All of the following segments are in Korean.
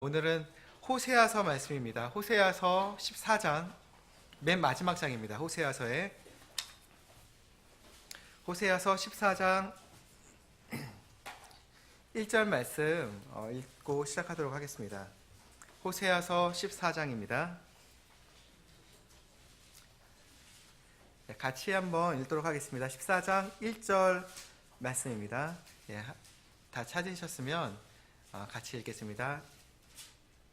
오늘은 호세아서 말씀입니다. 호세아서 14장 맨 마지막 장입니다. 호세아서 14장 1절 말씀 읽고 시작하도록 하겠습니다. 호세아서 14장입니다. 같이 한번 읽도록 하겠습니다. 14장 1절 말씀입니다. 다 찾으셨으면 같이 읽겠습니다.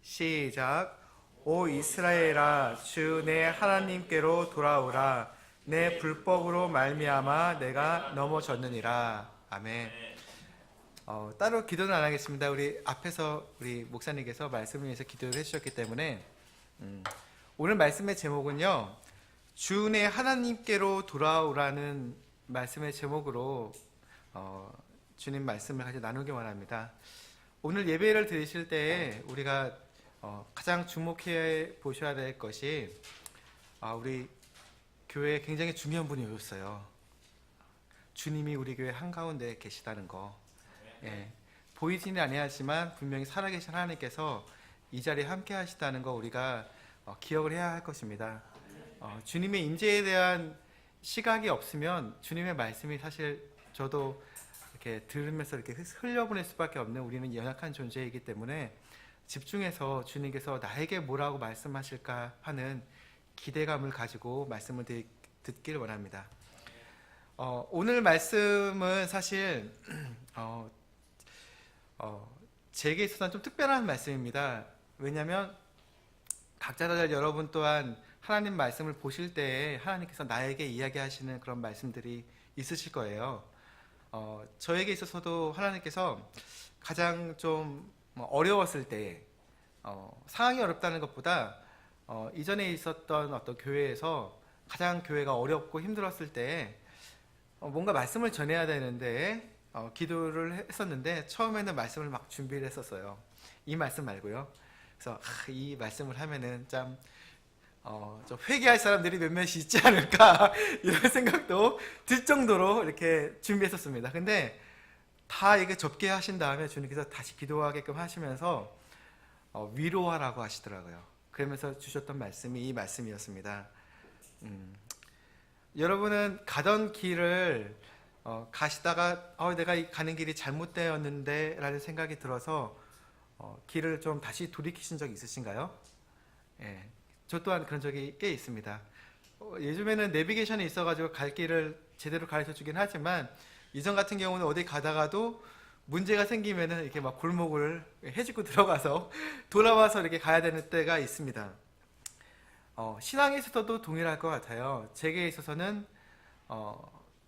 시작. 오 이스라엘아, 주 내 하나님께로 돌아오라. 내 불법으로 말미암아 내가 넘어졌느니라. 아멘. 따로 기도는 안 하겠습니다. 우리 앞에서 우리 목사님께서 말씀을 위해서 기도를 해주셨기 때문에 오늘 말씀의 제목은요, 주 내 하나님께로 돌아오라는 말씀의 제목으로 주님 말씀을 같이 나누기 원합니다. 오늘 예배를 드리실 때 우리가 가장 주목해 보셔야 될 것이 우리 교회에 굉장히 중요한 분이 오셨어요. 주님이 우리 교회 한가운데 계시다는 거. 보이지는 아니하지만 분명히 살아계신 하나님께서 이 자리에 함께 하시다는 거 우리가 기억을 해야 할 것입니다. 주님의 임재에 대한 시각이 없으면 주님의 말씀이 사실 저도 이렇게 들으면서 이렇게 흘려보낼 수밖에 없는 우리는 연약한 존재이기 때문에 집중해서 주님께서 나에게 뭐라고 말씀하실까 하는 기대감을 가지고 말씀을 듣기를 원합니다. 오늘 말씀은 사실 제게 있어서는 좀 특별한 말씀입니다. 왜냐하면 각자들 여러분 또한 하나님 말씀을 보실 때 하나님께서 나에게 이야기하시는 그런 말씀들이 있으실 거예요. 저에게 있어서도 하나님께서 가장 좀 어려웠을 때, 상황이 어렵다는 것보다 이전에 있었던 어떤 교회에서 가장 교회가 어렵고 힘들었을 때 뭔가 말씀을 전해야 되는데 기도를 했었는데 처음에는 말씀을 막 준비를 했었어요. 이 말씀 말고요. 그래서 이 말씀을 하면은 좀 회개할 사람들이 몇몇이 있지 않을까 이런 생각도 들 정도로 이렇게 준비했었습니다. 근데 다 이게 접게 하신 다음에 주님께서 다시 기도하게끔 하시면서 위로하라고 하시더라고요. 그러면서 주셨던 말씀이 이 말씀이었습니다. 여러분은 가던 길을 가시다가 내가 가는 길이 잘못되었는데 라는 생각이 들어서 길을 좀 다시 돌이키신 적 있으신가요? 저 또한 그런 적이 꽤 있습니다. 요즘에는 내비게이션이 있어가지고 갈 길을 제대로 가르쳐 주긴 하지만 이전 같은 경우는 어디 가다가도 문제가 생기면은 이렇게 막 골목을 헤집고 들어가서 돌아와서 이렇게 가야 되는 때가 있습니다. 신앙에 있어서도 동일할 것 같아요. 제게 있어서는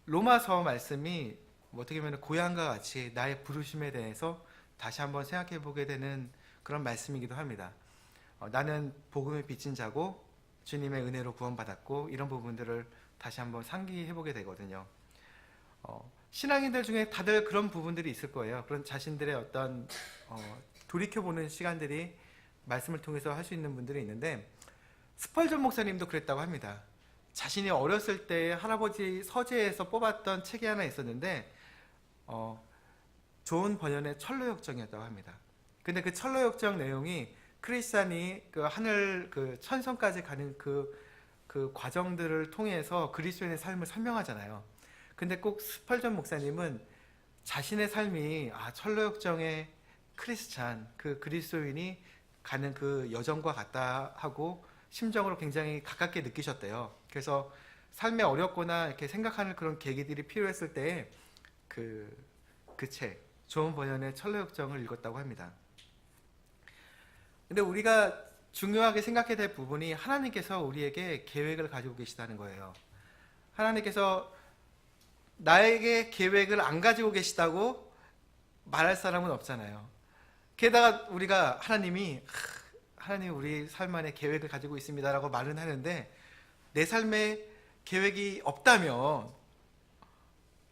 로마서 말씀이 어떻게 보면 고향과 같이 나의 부르심에 대해서 다시 한번 생각해 보게 되는 그런 말씀이기도 합니다. 나는 복음에 빚진 자고 주님의 은혜로 구원받았고 이런 부분들을 다시 한번 상기해 보게 되거든요. 신앙인들 중에 다들 그런 부분들이 있을 거예요. 그런 자신들의 어떤 돌이켜보는 시간들이 말씀을 통해서 할 수 있는 분들이 있는데 스펄전 목사님도 그랬다고 합니다. 자신이 어렸을 때 할아버지 서재에서 뽑았던 책이 하나 있었는데 좋은 번연의 철로역정이었다고 합니다. 근데 그 철로역정 내용이 크리스찬이 그 하늘 그 천성까지 가는 그 과정들을 통해서 그리스도인의 삶을 설명하잖아요. 근데 꼭 스펄전 목사님은 자신의 삶이 철로역정의 크리스찬, 그 그리스도인이 가는 그 여정과 같다 하고 심정으로 굉장히 가깝게 느끼셨대요. 그래서 삶에 어렵거나 이렇게 생각하는 그런 계기들이 필요했을 때 그 책, 좋은 번연의 철로역정을 읽었다고 합니다. 근데 우리가 중요하게 생각해야 될 부분이 하나님께서 우리에게 계획을 가지고 계시다는 거예요. 하나님께서 나에게 계획을 안 가지고 계시다고 말할 사람은 없잖아요. 게다가 우리가 하나님 우리 삶 안에 계획을 가지고 있습니다라고 말은 하는데 내 삶에 계획이 없다면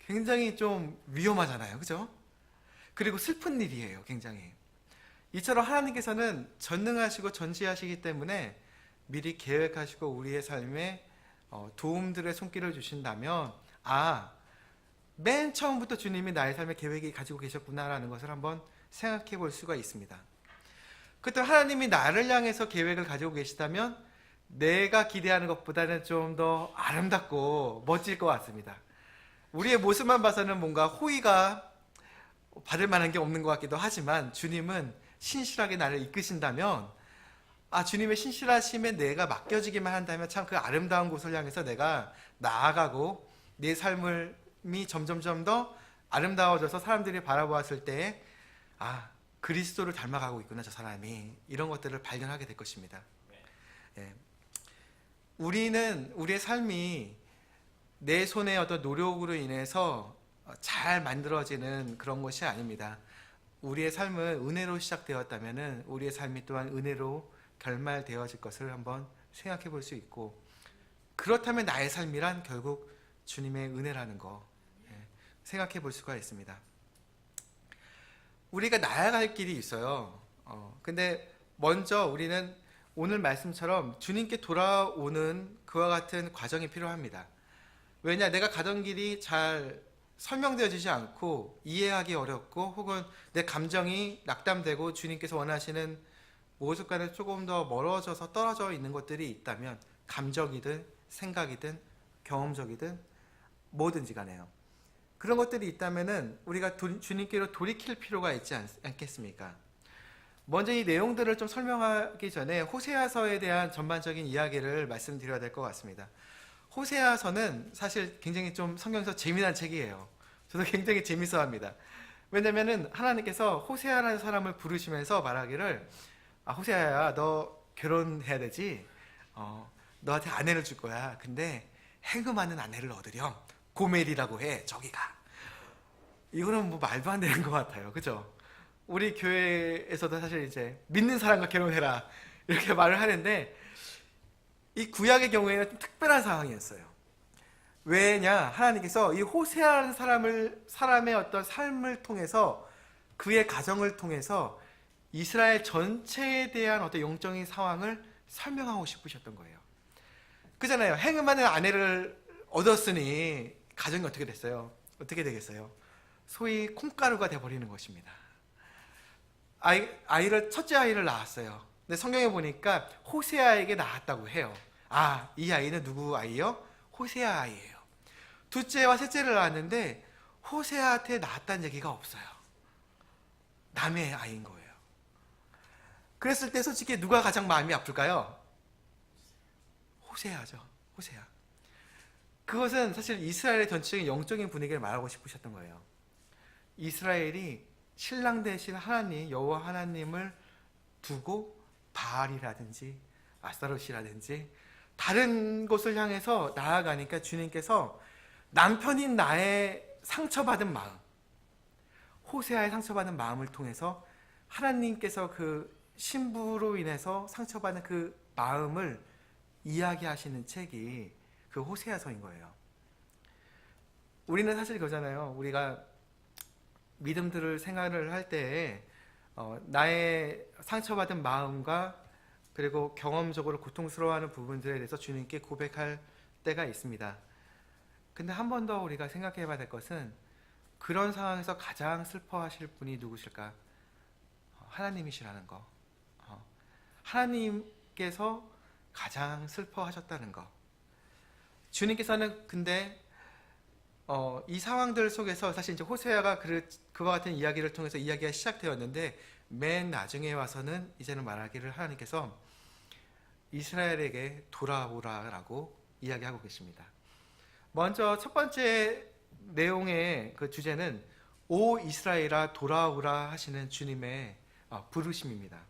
굉장히 좀 위험하잖아요. 그죠? 그리고 슬픈 일이에요. 굉장히. 이처럼 하나님께서는 전능하시고 전지하시기 때문에 미리 계획하시고 우리의 삶에 도움들의 손길을 주신다면 맨 처음부터 주님이 나의 삶의 계획이 가지고 계셨구나라는 것을 한번 생각해 볼 수가 있습니다. 그때 하나님이 나를 향해서 계획을 가지고 계시다면 내가 기대하는 것보다는 좀 더 아름답고 멋질 것 같습니다. 우리의 모습만 봐서는 뭔가 호의가 받을 만한 게 없는 것 같기도 하지만 주님은 신실하게 나를 이끄신다면 주님의 신실하심에 내가 맡겨지기만 한다면 참 그 아름다운 곳을 향해서 내가 나아가고 내 삶이 점점점 더 아름다워져서 사람들이 바라보았을 때 그리스도를 닮아가고 있구나 저 사람이, 이런 것들을 발견하게 될 것입니다. 예. 우리는 우리의 삶이 내 손의 어떤 노력으로 인해서 잘 만들어지는 그런 것이 아닙니다. 우리의 삶은 은혜로 시작되었다면 우리의 삶이 또한 은혜로 결말되어질 것을 한번 생각해 볼 수 있고, 그렇다면 나의 삶이란 결국 주님의 은혜라는 거 생각해 볼 수가 있습니다. 우리가 나아갈 길이 있어요. 근데 먼저 우리는 오늘 말씀처럼 주님께 돌아오는 그와 같은 과정이 필요합니다. 왜냐, 내가 가던 길이 잘 설명되어지지 않고 이해하기 어렵고 혹은 내 감정이 낙담되고 주님께서 원하시는 모습과는 조금 더 멀어져서 떨어져 있는 것들이 있다면, 감정이든 생각이든 경험적이든 뭐든지 간에요. 그런 것들이 있다면은 우리가 주님께로 돌이킬 필요가 있지 않겠습니까? 먼저 이 내용들을 좀 설명하기 전에 호세아서에 대한 전반적인 이야기를 말씀드려야 될 것 같습니다. 호세아서는 사실 굉장히 좀 성경에서 재미난 책이에요. 저도 굉장히 재밌어 합니다. 왜냐면은 하나님께서 호세아라는 사람을 부르시면서 말하기를 호세아야, 너 결혼해야 되지? 너한테 아내를 줄 거야. 근데 행음하는 아내를 얻으렴. 고멜이라고 해. 저기가. 이거는 뭐 말도 안 되는 것 같아요. 그죠? 우리 교회에서도 사실 이제 믿는 사람과 결혼해라 이렇게 말을 하는데, 이 구약의 경우에는 좀 특별한 상황이었어요. 왜냐, 하나님께서 이 호세아라는 사람의 어떤 삶을 통해서, 그의 가정을 통해서 이스라엘 전체에 대한 어떤 영적인 상황을 설명하고 싶으셨던 거예요. 그잖아요. 행음하는 아내를 얻었으니 가정이 어떻게 됐어요? 어떻게 되겠어요? 소위 콩가루가 돼버리는 것입니다. 첫째 아이를 낳았어요. 근데 성경에 보니까 호세아에게 낳았다고 해요. 이 아이는 누구 아이요? 호세아 아이예요. 둘째와 셋째를 낳았는데 호세아한테 낳았다는 얘기가 없어요. 남의 아이인 거예요. 그랬을 때 솔직히 누가 가장 마음이 아플까요? 호세아죠. 호세아. 그것은 사실 이스라엘의 전체적인 영적인 분위기를 말하고 싶으셨던 거예요. 이스라엘이 신랑 대신 하나님, 여호와 하나님을 두고 바알이라든지 아스타롯이라든지 다른 곳을 향해서 나아가니까 주님께서 남편인 나의 상처받은 마음, 호세아의 상처받은 마음을 통해서 하나님께서 그 신부로 인해서 상처받은 그 마음을 이야기하시는 책이 그 호세아서인 거예요. 우리는 사실 그러잖아요. 우리가 믿음들을 생활을 할 때에 나의 상처받은 마음과 그리고 경험적으로 고통스러워하는 부분들에 대해서 주님께 고백할 때가 있습니다. 근데 한 번 더 우리가 생각해 봐야 될 것은, 그런 상황에서 가장 슬퍼하실 분이 누구실까? 하나님이시라는 거. 하나님께서 가장 슬퍼하셨다는 거. 주님께서는 근데 이 상황들 속에서 사실 이제 호세아가 그와 같은 이야기를 통해서 이야기가 시작되었는데, 맨 나중에 와서는 이제는 말하기를 하나님께서 이스라엘에게 돌아오라라고 이야기하고 계십니다. 먼저 첫 번째 내용의 그 주제는 오 이스라엘아 돌아오라 하시는 주님의 부르심입니다.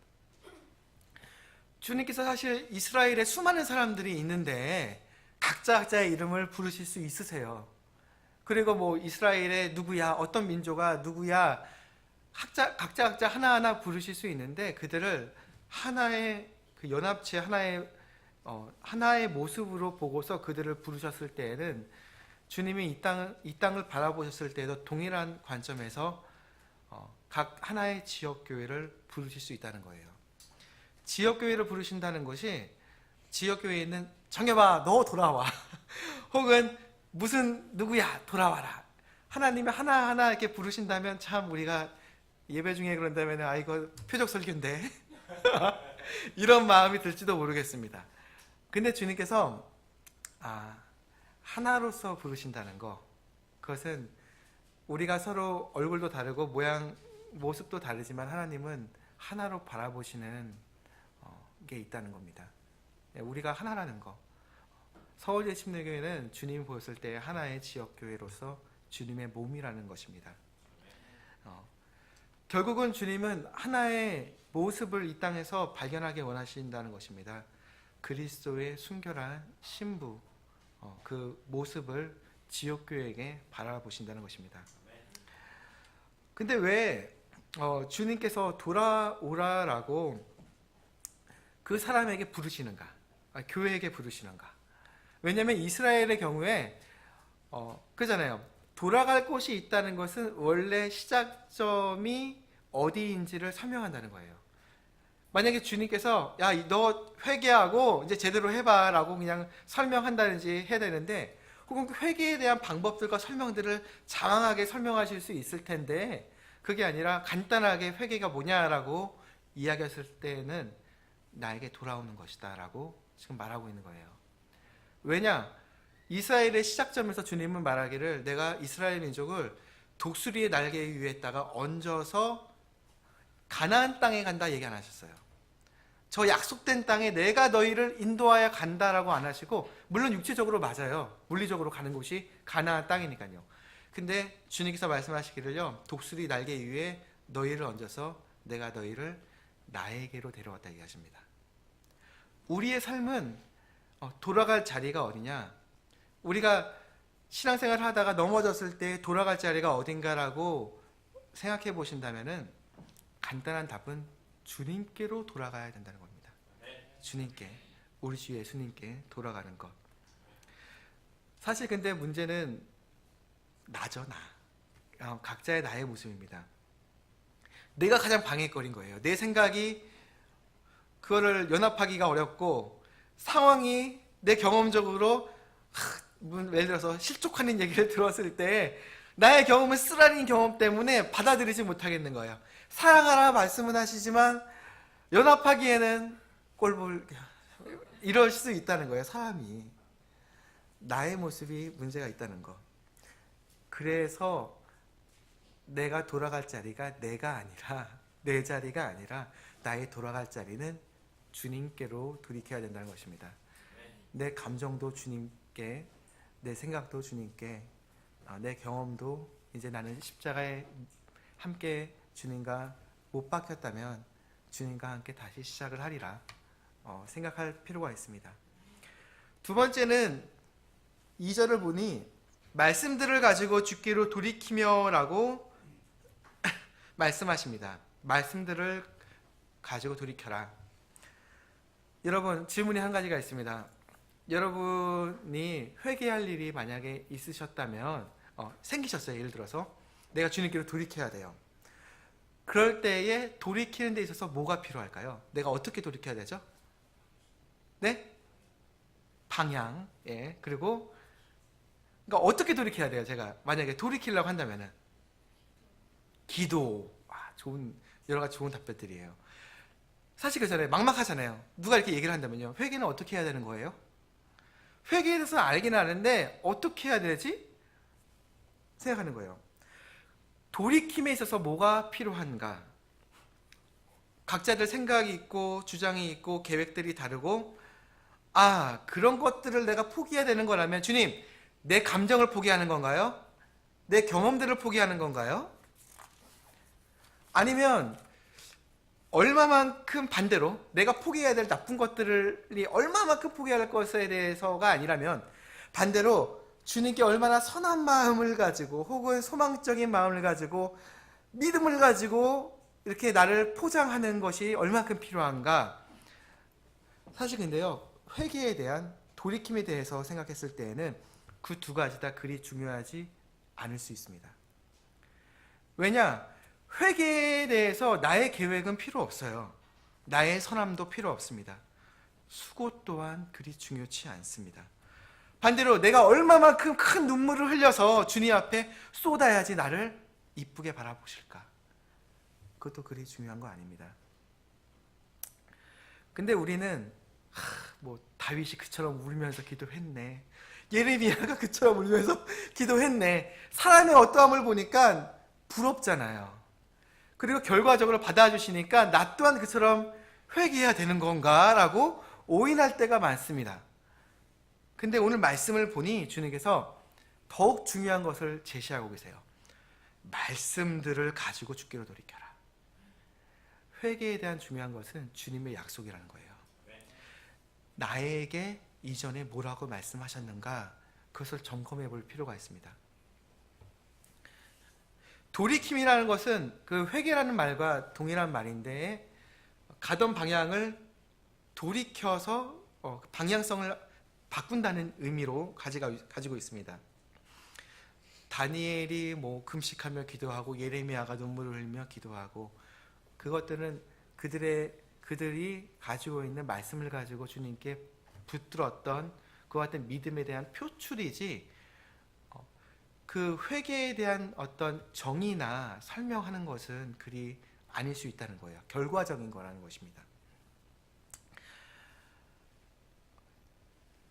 주님께서 사실 이스라엘에 수많은 사람들이 있는데 각자의 이름을 부르실 수 있으세요. 그리고 뭐 이스라엘의 누구야, 어떤 민족아 누구야, 각자 하나하나 부르실 수 있는데, 그들을 하나의 그 연합체, 하나의 모습으로 보고서 그들을 부르셨을 때에는 주님이 이 땅을 바라보셨을 때에도 동일한 관점에서 각 하나의 지역교회를 부르실 수 있다는 거예요. 지역교회를 부르신다는 것이, 지역교회에 있는 정여봐 너 돌아와 혹은 무슨 누구야 돌아와라, 하나님이 하나하나 이렇게 부르신다면 참 우리가 예배 중에 그런다면 이거 표적 설교인데 이런 마음이 들지도 모르겠습니다. 근데 주님께서 하나로서 부르신다는 거, 그것은 우리가 서로 얼굴도 다르고 모양, 모습도 다르지만 하나님은 하나로 바라보시는 게 있다는 겁니다. 우리가 하나라는 거. 서울예심내교회는 주님이 보였을 때 하나의 지역교회로서 주님의 몸이라는 것입니다. 결국은 주님은 하나의 모습을 이 땅에서 발견하게 원하신다는 것입니다. 그리스도의 순결한 신부, 그 모습을 지역교회에게 바라보신다는 것입니다. 근데 왜 주님께서 돌아오라라고 그 사람에게 부르시는가? 교회에게 부르시는가? 왜냐하면 이스라엘의 경우에 그잖아요. 돌아갈 곳이 있다는 것은 원래 시작점이 어디인지를 설명한다는 거예요. 만약에 주님께서 야, 너 회개하고 이제 제대로 해봐 라고 그냥 설명한다든지 해야 되는데, 혹은 회개에 대한 방법들과 설명들을 장황하게 설명하실 수 있을 텐데, 그게 아니라 간단하게 회개가 뭐냐라고 이야기했을 때는 나에게 돌아오는 것이다 라고 지금 말하고 있는 거예요. 왜냐? 이스라엘의 시작점에서 주님은 말하기를 내가 이스라엘 민족을 독수리의 날개 위에다가 얹어서 가나안 땅에 간다 얘기 안 하셨어요. 저 약속된 땅에 내가 너희를 인도하여 간다라고 안 하시고, 물론 육체적으로 맞아요. 물리적으로 가는 곳이 가나안 땅이니까요. 근데 주님께서 말씀하시기를요, 독수리 날개 위에 너희를 얹어서 내가 너희를 나에게로 데려왔다 얘기하십니다. 우리의 삶은 돌아갈 자리가 어디냐? 우리가 신앙생활을 하다가 넘어졌을 때 돌아갈 자리가 어딘가라고 생각해 보신다면은 간단한 답은 주님께로 돌아가야 된다는 겁니다. 주님께, 우리 주 예수님께 돌아가는 것. 사실 근데 문제는 나죠, 나. 각자의 나의 모습입니다. 내가 가장 방해거리인 거예요. 내 생각이 그거를 연합하기가 어렵고, 상황이 내 경험적으로 예를 들어서 실족하는 얘기를 들었을 때 나의 경험은 쓰라린 경험 때문에 받아들이지 못하겠는 거예요. 사랑하라 말씀은 하시지만 연합하기에는 꼴볼 이럴 수 있다는 거예요. 사람이 나의 모습이 문제가 있다는 거. 그래서 내가 돌아갈 자리가 내가 아니라, 내 자리가 아니라 나의 돌아갈 자리는 주님께로 돌이켜야 된다는 것입니다. 내 감정도 주님께, 내 생각도 주님께, 내 경험도 이제 나는 십자가에 함께 주님과 못 박혔다면 주님과 함께 다시 시작을 하리라 생각할 필요가 있습니다. 두 번째는 2절을 보니 말씀들을 가지고 주께로 돌이키며 라고 말씀하십니다. 말씀들을 가지고 돌이켜라. 여러분, 질문이 한 가지가 있습니다. 여러분이 회개할 일이 만약에 있으셨다면, 생기셨어요. 예를 들어서 내가 주님께로 돌이켜야 돼요. 그럴 때에 돌이키는 데 있어서 뭐가 필요할까요? 내가 어떻게 돌이켜야 되죠? 네? 방향. 예. 그리고 그러니까 어떻게 돌이켜야 돼요? 제가 만약에 돌이키려고 한다면은 기도. 좋은, 여러 가지 좋은 답변들이에요. 사실 그잖아요. 막막하잖아요. 누가 이렇게 얘기를 한다면요, 회개는 어떻게 해야 되는 거예요? 회개에 대해서 알긴 아는데 어떻게 해야 되지? 생각하는 거예요. 돌이킴에 있어서 뭐가 필요한가? 각자들 생각이 있고 주장이 있고 계획들이 다르고, 그런 것들을 내가 포기해야 되는 거라면 주님, 내 감정을 포기하는 건가요? 내 경험들을 포기하는 건가요? 아니면 얼마만큼 반대로 내가 포기해야 될 나쁜 것들이 얼마만큼 포기해야 할 것에 대해서가 아니라면 반대로 주님께 얼마나 선한 마음을 가지고 혹은 소망적인 마음을 가지고 믿음을 가지고 이렇게 나를 포장하는 것이 얼마만큼 필요한가? 사실 근데요, 회개에 대한 돌이킴에 대해서 생각했을 때에는 그 두 가지 다 그리 중요하지 않을 수 있습니다. 왜냐? 회개에 대해서 나의 계획은 필요 없어요. 나의 선함도 필요 없습니다. 수고 또한 그리 중요치 않습니다. 반대로 내가 얼마만큼 큰 눈물을 흘려서 주님 앞에 쏟아야지 나를 이쁘게 바라보실까? 그것도 그리 중요한 거 아닙니다. 근데 우리는 뭐 다윗이 그처럼 울면서 기도했네, 예레미야가 그처럼 울면서 기도했네, 사람의 어떠함을 보니까 부럽잖아요. 그리고 결과적으로 받아주시니까 나 또한 그처럼 회개해야 되는 건가 라고 오인할 때가 많습니다. 근데 오늘 말씀을 보니 주님께서 더욱 중요한 것을 제시하고 계세요. 말씀들을 가지고 주께로 돌이켜라. 회개에 대한 중요한 것은 주님의 약속이라는 거예요. 나에게 이전에 뭐라고 말씀하셨는가, 그것을 점검해 볼 필요가 있습니다. 돌이킴이라는 것은 그 회개라는 말과 동일한 말인데, 가던 방향을 돌이켜서 방향성을 바꾼다는 의미로 가지고 있습니다. 다니엘이 뭐 금식하며 기도하고 예레미야가 눈물을 흘리며 기도하고, 그것들은 그들이 가지고 있는 말씀을 가지고 주님께 붙들었던 그와 같은 믿음에 대한 표출이지, 그 회개에 대한 어떤 정의나 설명하는 것은 그리 아닐 수 있다는 거예요. 결과적인 거라는 것입니다.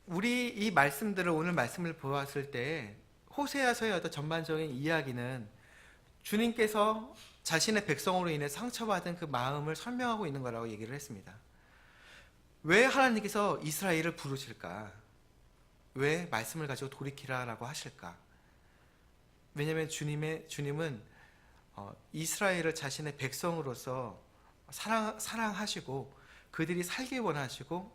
우리 이 말씀들을, 오늘 말씀을 보았을 때 호세아서의 어떤 전반적인 이야기는 주님께서 자신의 백성으로 인해 상처받은 그 마음을 설명하고 있는 거라고 얘기를 했습니다. 왜 하나님께서 이스라엘을 부르실까? 왜 말씀을 가지고 돌이키라라고 하실까? 왜냐하면 주님은 이스라엘을 자신의 백성으로서 사랑하시고 그들이 살기 원하시고,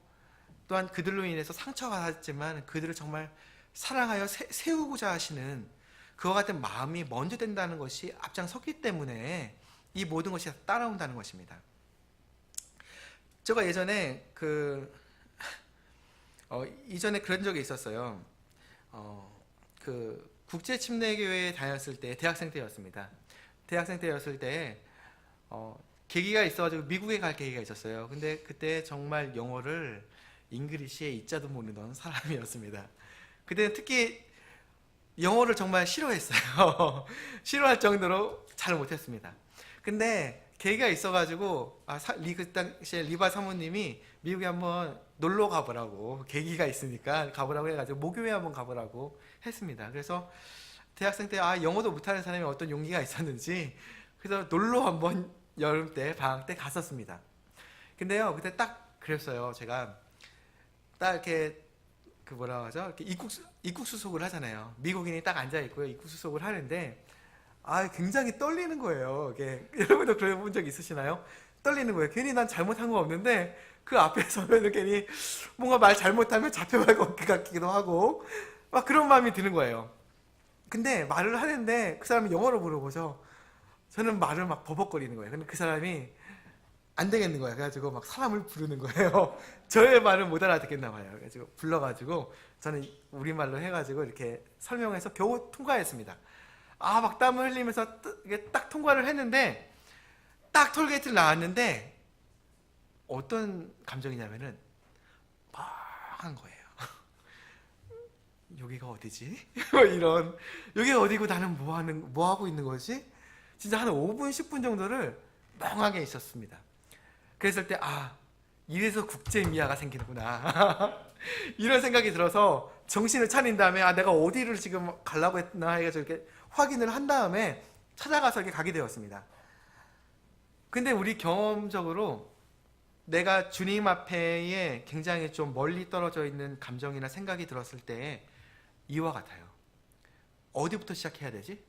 또한 그들로 인해서 상처받았지만 그들을 정말 사랑하여 세우고자 하시는 그와 같은 마음이 먼저 된다는 것이 앞장섰기 때문에 이 모든 것이 따라온다는 것입니다. 제가 예전에 이전에 그런 적이 있었어요. 국제 침례교회에 다녔을 때, 대학생 때였습니다. 대학생 때였을 때 계기가 있어가지고 미국에 갈 계기가 있었어요. 근데 그때 정말 영어를 잉글리시에 이자도 모르던 사람이었습니다. 그때는 특히 영어를 정말 싫어했어요. 싫어할 정도로 잘 못했습니다. 근데 계기가 있어가지고 그 당시에 리바 사모님이 미국에 한번 놀러 가보라고, 계기가 있으니까 가보라고 해가지고 모교회 한번 가보라고 했습니다. 그래서 대학생 때 영어도 못하는 사람이 어떤 용기가 있었는지, 그래서 놀러 한번 여름 때, 방학 때 갔었습니다. 근데요, 그때 딱 그랬어요. 제가 딱 이렇게 이렇게 입국 수속을 하잖아요. 미국인이 딱 앉아 있고요, 입국 수속을 하는데 굉장히 떨리는 거예요. 여러분도 그런 본 적 있으시나요? 떨리는 거예요. 괜히 난 잘못한 거 없는데 그 앞에 서면 괜히 뭔가 말 잘못하면 잡혀갈 것 같기도 하고 막 그런 마음이 드는 거예요. 근데 말을 하는데 그 사람이 영어로 물어보죠. 저는 말을 막 버벅거리는 거예요. 근데 그 사람이 안 되겠는 거예요. 그래가지고 막 사람을 부르는 거예요. 저의 말을 못 알아듣겠나 봐요. 그래가지고 불러가지고 저는 우리말로 해가지고 이렇게 설명해서 겨우 통과했습니다. 막 땀을 흘리면서 이게 딱 통과를 했는데, 딱 톨게이트를 나왔는데 어떤 감정이냐면은 멍한 거예요. 여기가 어디지? 이런, 여기가 어디고 나는 뭐 하고 있는 거지? 진짜 한 5분 10분 정도를 멍하게 있었습니다. 그랬을 때 이래서 국제미아가 생기는구나 이런 생각이 들어서 정신을 차린 다음에 내가 어디를 지금 가려고 했나 해가지고 이렇게 확인을 한 다음에 찾아가서 이렇게 가게 되었습니다. 근데 우리 경험적으로 내가 주님 앞에 굉장히 좀 멀리 떨어져 있는 감정이나 생각이 들었을 때 이와 같아요. 어디부터 시작해야 되지?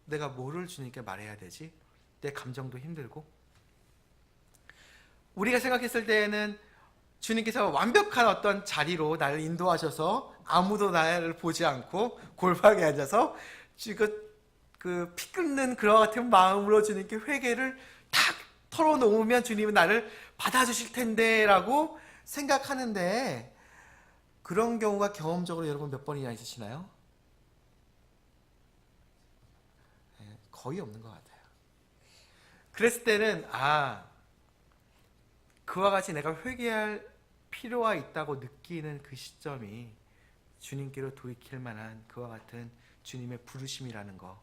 내가 뭐를 주님께 말해야 되지? 내 감정도 힘들고. 우리가 생각했을 때에는 주님께서 완벽한 어떤 자리로 나를 인도하셔서 아무도 나를 보지 않고 골방에 앉아서 그 피 끓는 그와 같은 마음으로 주님께 회개를 탁 털어놓으면 주님은 나를 받아주실 텐데 라고 생각하는데, 그런 경우가 경험적으로 여러분 몇 번이나 있으시나요? 거의 없는 것 같아요. 그랬을 때는 그와 같이 내가 회개할 필요가 있다고 느끼는 그 시점이 주님께로 돌이킬 만한 그와 같은 주님의 부르심이라는 거,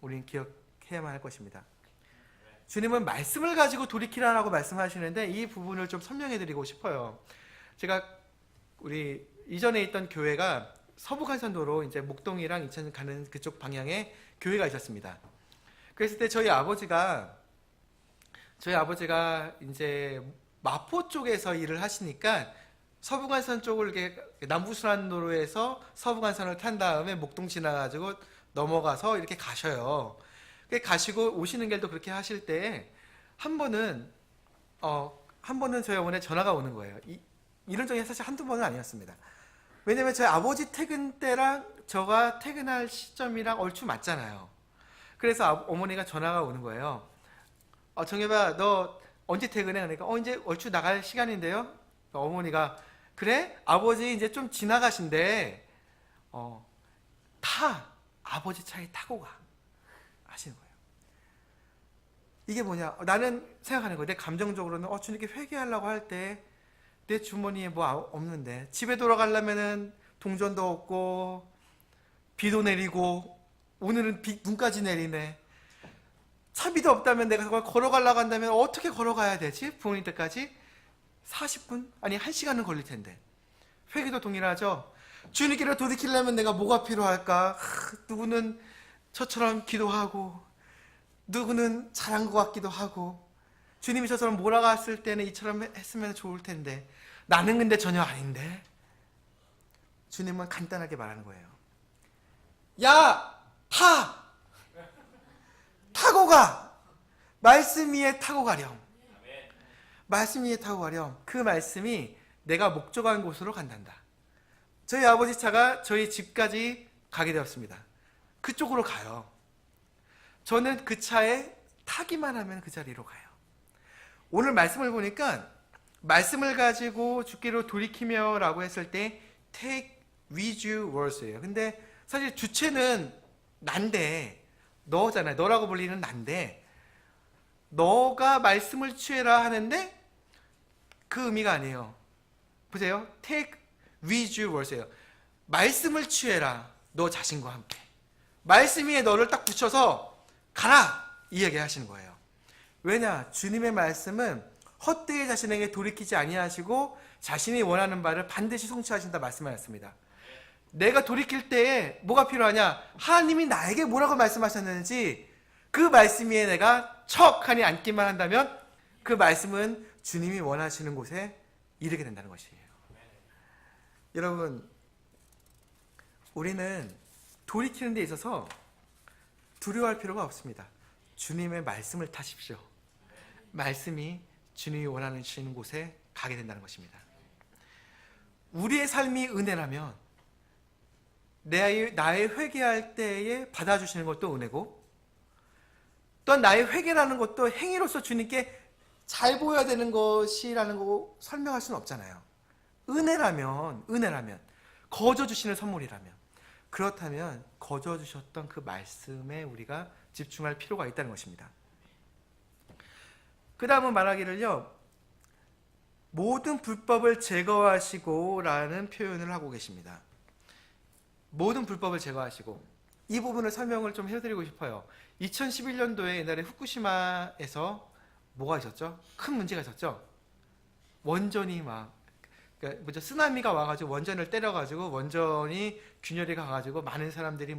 우리는 기억해야만 할 것입니다. 주님은 말씀을 가지고 돌이키라라고 말씀하시는데 이 부분을 좀 설명해 드리고 싶어요. 제가 우리 이전에 있던 교회가 서부간선도로 이제 목동이랑 인천 가는 그쪽 방향에 교회가 있었습니다. 그랬을 때 저희 아버지가 이제 마포 쪽에서 일을 하시니까 서부간선 쪽을 이렇게 남부순환도로에서 서부간선을 탄 다음에 목동 지나가지고 넘어가서 이렇게 가셔요. 가시고 오시는 길도 그렇게 하실 때 한 번은 저희 어머니의 전화가 오는 거예요. 이런 적이 사실 한두 번은 아니었습니다. 왜냐면 저희 아버지 퇴근 때랑 저가 퇴근할 시점이랑 얼추 맞잖아요. 그래서 어머니가 전화가 오는 거예요. 정혜봐, 너 언제 퇴근해? 그러니까 이제 얼추 나갈 시간인데요. 어머니가 그래? 아버지 이제 좀 지나가신대. 아버지 차에 타고 가 하시는 거예요. 이게 뭐냐? 나는 생각하는 거예요. 내 감정적으로는 주님께 회개하려고 할 때 내 주머니에 뭐 없는데 집에 돌아가려면은 동전도 없고 비도 내리고 오늘은 눈까지 내리네. 차비도 없다면 내가 그걸 걸어가려고 한다면 어떻게 걸어가야 되지? 부모님 댁까지 40분? 아니 1시간은 걸릴 텐데. 회개도 동일하죠. 주님께로 돌이키려면 내가 뭐가 필요할까? 누구는 저처럼 기도하고 누구는 잘한 것 같기도 하고 주님이 저처럼 몰아갔을 때는 이처럼 했으면 좋을 텐데 나는 근데 전혀 아닌데. 주님은 간단하게 말하는 거예요. 야! 타고 가! 말씀 위에 타고 가렴. 말씀 위에 타고 가렴. 그 말씀이 내가 목적한 곳으로 간단다. 저희 아버지 차가 저희 집까지 가게 되었습니다. 그쪽으로 가요. 저는 그 차에 타기만 하면 그 자리로 가요. 오늘 말씀을 보니까 말씀을 가지고 주께로 돌이키며 라고 했을 때 take with you words예요. 근데 사실 주체는 난데 너잖아요. 너라고 불리는 난데 너가 말씀을 취해라 하는데 그 의미가 아니에요. 보세요. take with you words예요. 말씀을 취해라. 너 자신과 함께. 말씀 위에 너를 딱 붙여서 가라! 이 얘기 하시는 거예요. 왜냐? 주님의 말씀은 헛되이 자신에게 돌이키지 아니하시고 자신이 원하는 바를 반드시 성취하신다 말씀하셨습니다. 내가 돌이킬 때에 뭐가 필요하냐? 하나님이 나에게 뭐라고 말씀하셨는지 그 말씀 위에 내가 척하니 앉기만 한다면 그 말씀은 주님이 원하시는 곳에 이르게 된다는 것이에요. 여러분, 우리는 돌이키는 데 있어서 두려워할 필요가 없습니다. 주님의 말씀을 타십시오. 말씀이 주님이 원하시는 곳에 가게 된다는 것입니다. 우리의 삶이 은혜라면 나의 회개할 때에 받아주시는 것도 은혜고 또한 나의 회개라는 것도 행위로서 주님께 잘 보여야 되는 것이라는 거 설명할 수는 없잖아요. 은혜라면 거저 주시는 선물이라면 그렇다면 거저 주셨던 그 말씀에 우리가 집중할 필요가 있다는 것입니다. 그 다음은 말하기를요, 모든 불법을 제거하시고 라는 표현을 하고 계십니다. 모든 불법을 제거하시고, 이 부분을 설명을 좀 해드리고 싶어요. 2011년도에 옛날에 후쿠시마에서 뭐가 있었죠? 큰 문제가 있었죠? 원전이 그러니까 쓰나미가 와가지고 원전을 때려가지고 원전이 균열이 가가지고 많은 사람들이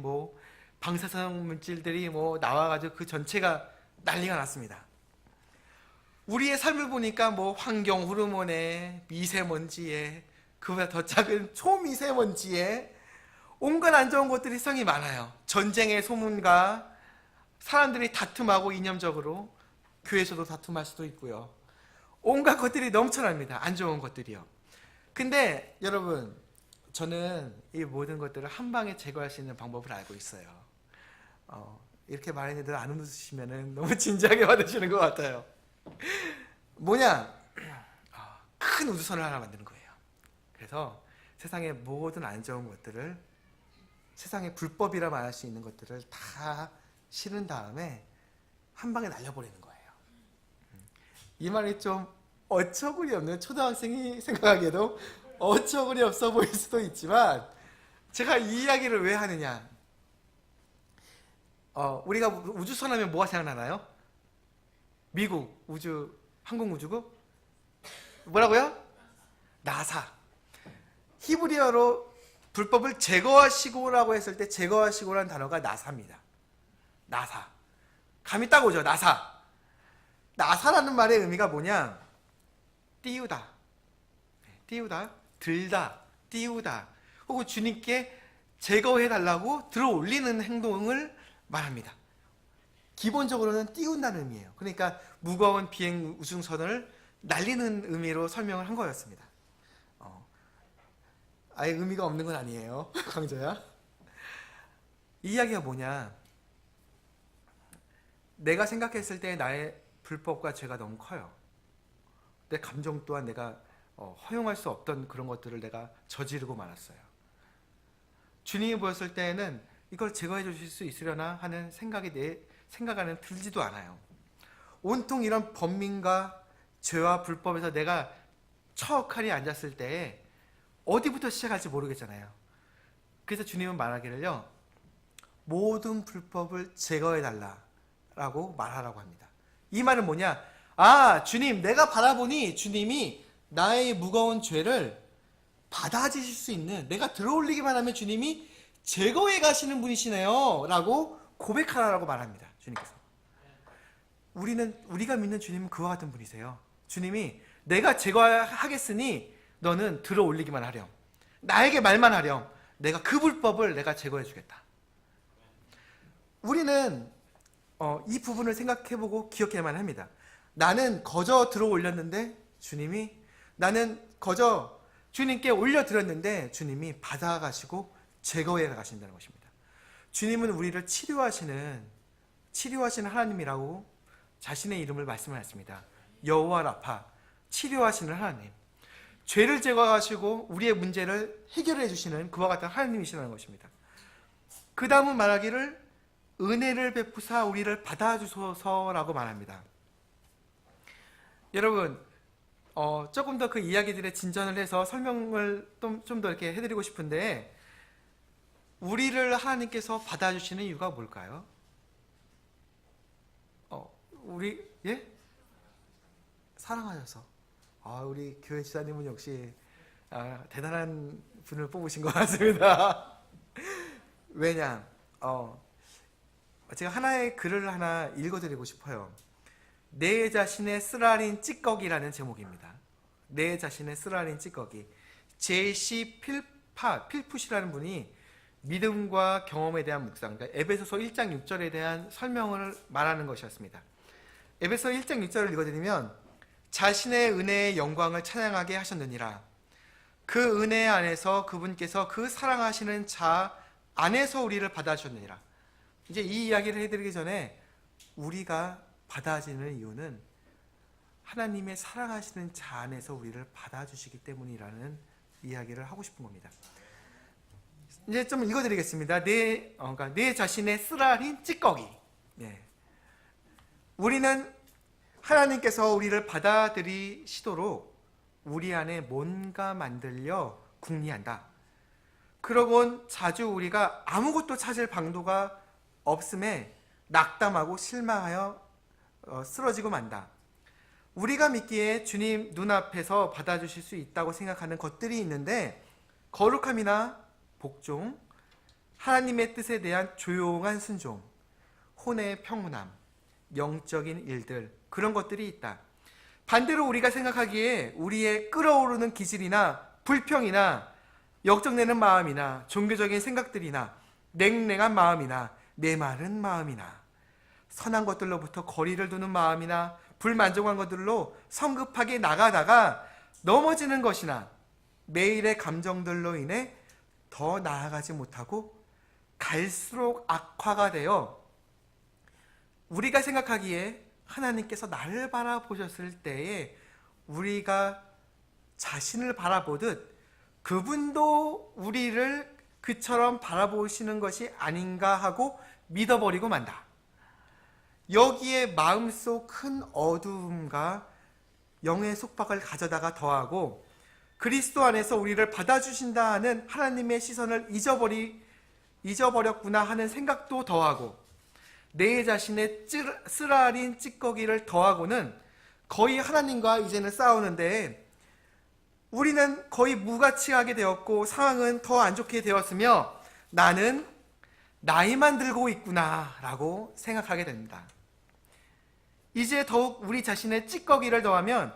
방사성 물질들이 나와가지고 그 전체가 난리가 났습니다. 우리의 삶을 보니까 환경 호르몬에 미세먼지에 그보다 더 작은 초미세먼지에 온갖 안 좋은 것들이 세상에 많아요. 전쟁의 소문과 사람들이 다툼하고 이념적으로 교회에서도 다툼할 수도 있고요. 온갖 것들이 넘쳐납니다. 안 좋은 것들이요. 근데 여러분, 저는 이 모든 것들을 한 방에 제거할 수 있는 방법을 알고 있어요. 이렇게 말했는데 안 웃으시면 너무 진지하게 받으시는 것 같아요. 뭐냐? 큰 우주선을 하나 만드는 거예요. 그래서 세상의 모든 안 좋은 것들을, 세상의 불법이라 말할 수 있는 것들을 다 실은 다음에 한 방에 날려버리는 거예요. 이 말이 좀 어처구니 없는 초등학생이 생각하기에도 어처구니 없어 보일 수도 있지만, 제가 이 이야기를 왜 하느냐? 우리가 우주선 하면 뭐가 생각나나요? 미국 항공우주국 뭐라고요? 나사. 히브리어로 불법을 제거하시고라고 했을 때 제거하시고라는 단어가 나사입니다. 나사. 감이 딱 오죠. 나사. 나사라는 말의 의미가 뭐냐? 띄우다, 띄우다, 들다, 띄우다, 혹은 주님께 제거해달라고 들어 올리는 행동을 말합니다. 기본적으로는 띄운다는 의미예요. 그러니까 무거운 비행 우주선을 날리는 의미로 설명을 한 거였습니다. 아예 의미가 없는 건 아니에요. 강조야. 이 이야기가 뭐냐? 내가 생각했을 때 나의 불법과 죄가 너무 커요. 내 감정 또한 내가 허용할 수 없던 그런 것들을 내가 저지르고 말았어요. 주님이 보였을 때에는 이걸 제거해 주실 수 있으려나 하는 생각이 내 생각 안에 들지도 않아요. 온통 이런 번민과 죄와 불법에서 내가 처칼이 앉았을 때에 어디부터 시작할지 모르겠잖아요. 그래서 주님은 말하기를요, 모든 불법을 제거해 달라라고 말하라고 합니다. 이 말은 뭐냐? 아, 주님, 내가 바라보니 주님이 나의 무거운 죄를 받아주실 수 있는, 내가 들어올리기만 하면 주님이 제거해 가시는 분이시네요 라고 고백하라고 말합니다. 주님께서. 우리가 믿는 주님은 그와 같은 분이세요. 주님이 내가 제거하겠으니 너는 들어올리기만 하렴, 나에게 말만 하렴, 내가 그 불법을 내가 제거해 주겠다. 우리는 이 부분을 생각해보고 기억해야만 합니다. 나는 거저 들어 올렸는데 주님이, 나는 거저 주님께 올려드렸는데 주님이 받아가시고 제거해 가신다는 것입니다. 주님은 우리를 치료하시는 하나님이라고 자신의 이름을 말씀하셨습니다. 여호와 라파, 치료하시는 하나님. 죄를 제거하시고 우리의 문제를 해결해 주시는 그와 같은 하나님이시라는 것입니다. 그 다음은 말하기를 은혜를 베푸사 우리를 받아주소서라고 말합니다. 여러분, 조금 더 그 이야기들의 진전을 해서 설명을 좀 더 이렇게 해드리고 싶은데, 우리를 하나님께서 받아주시는 이유가 뭘까요? 사랑하셔서. 우리 교회 지사님은 역시 대단한 분을 뽑으신 것 같습니다. 왜냐? 제가 하나의 글을 하나 읽어드리고 싶어요. 내 자신의 쓰라린 찌꺼기라는 제목입니다. 내 자신의 쓰라린 찌꺼기. J.C. 필풋이라는 분이 믿음과 경험에 대한 묵상, 그러니까 에베소서 1장 6절에 대한 설명을 말하는 것이었습니다. 에베소 1장 6절을 읽어드리면, 자신의 은혜의 영광을 찬양하게 하셨느니라. 그 은혜 안에서 그분께서 그 사랑하시는 자 안에서 우리를 받아주셨느니라. 이제 이 이야기를 해드리기 전에, 우리가 받아지는 이유는 하나님의 사랑하시는 자 안에서 우리를 받아주시기 때문이라는 이야기를 하고 싶은 겁니다. 이제 좀 읽어드리겠습니다. 내 자신의 쓰라린 찌꺼기. 우리는 하나님께서 우리를 받아들이시도록 우리 안에 뭔가 만들려 궁리한다. 그러곤 자주 우리가 아무것도 찾을 방도가 없음에 낙담하고 실망하여 쓰러지고 만다. 우리가 믿기에 주님 눈앞에서 받아주실 수 있다고 생각하는 것들이 있는데, 거룩함이나 복종, 하나님의 뜻에 대한 조용한 순종, 혼의 평온함, 영적인 일들, 그런 것들이 있다. 반대로 우리가 생각하기에 우리의 끓어오르는 기질이나 불평이나 역정내는 마음이나 종교적인 생각들이나 냉랭한 마음이나 메마른 마음이나 선한 것들로부터 거리를 두는 마음이나 불만족한 것들로 성급하게 나가다가 넘어지는 것이나 매일의 감정들로 인해 더 나아가지 못하고 갈수록 악화가 되어 우리가 생각하기에 하나님께서 나를 바라보셨을 때에 우리가 자신을 바라보듯 그분도 우리를 그처럼 바라보시는 것이 아닌가 하고 믿어버리고 만다. 여기에 마음속 큰 어두움과 영의 속박을 가져다가 더하고 그리스도 안에서 우리를 받아주신다 하는 하나님의 시선을 잊어버렸구나 하는 생각도 더하고 내 자신의 쓰라린 찌꺼기를 더하고는 거의 하나님과 이제는 싸우는데, 우리는 거의 무가치하게 되었고 상황은 더 안 좋게 되었으며 나는 나이만 들고 있구나 라고 생각하게 됩니다. 이제 더욱 우리 자신의 찌꺼기를 더하면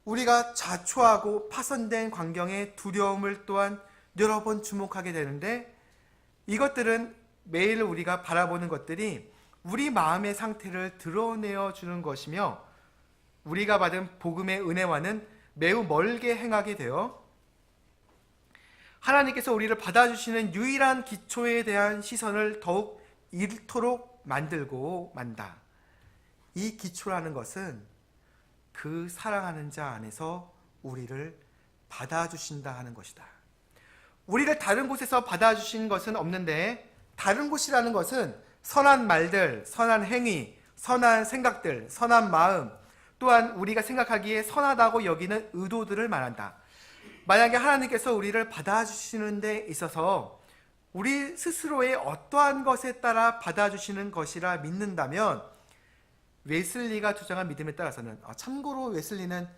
우리가 자초하고 파손된 광경에 두려움을 또한 여러 번 주목하게 되는데, 이것들은 매일 우리가 바라보는 것들이 우리 마음의 상태를 드러내어 주는 것이며, 우리가 받은 복음의 은혜와는 매우 멀게 행하게 되어 하나님께서 우리를 받아주시는 유일한 기초에 대한 시선을 더욱 잃도록 만들고 만다. 이 기초라는 것은 그 사랑하는 자 안에서 우리를 받아주신다 하는 것이다. 우리를 다른 곳에서 받아주신 것은 없는데, 다른 곳이라는 것은 선한 말들, 선한 행위, 선한 생각들, 선한 마음, 또한 우리가 생각하기에 선하다고 여기는 의도들을 말한다. 만약에 하나님께서 우리를 받아주시는 데 있어서 우리 스스로의 어떠한 것에 따라 받아주시는 것이라 믿는다면, 웨슬리가 주장한 믿음에 따라서는, 참고로 웨슬리는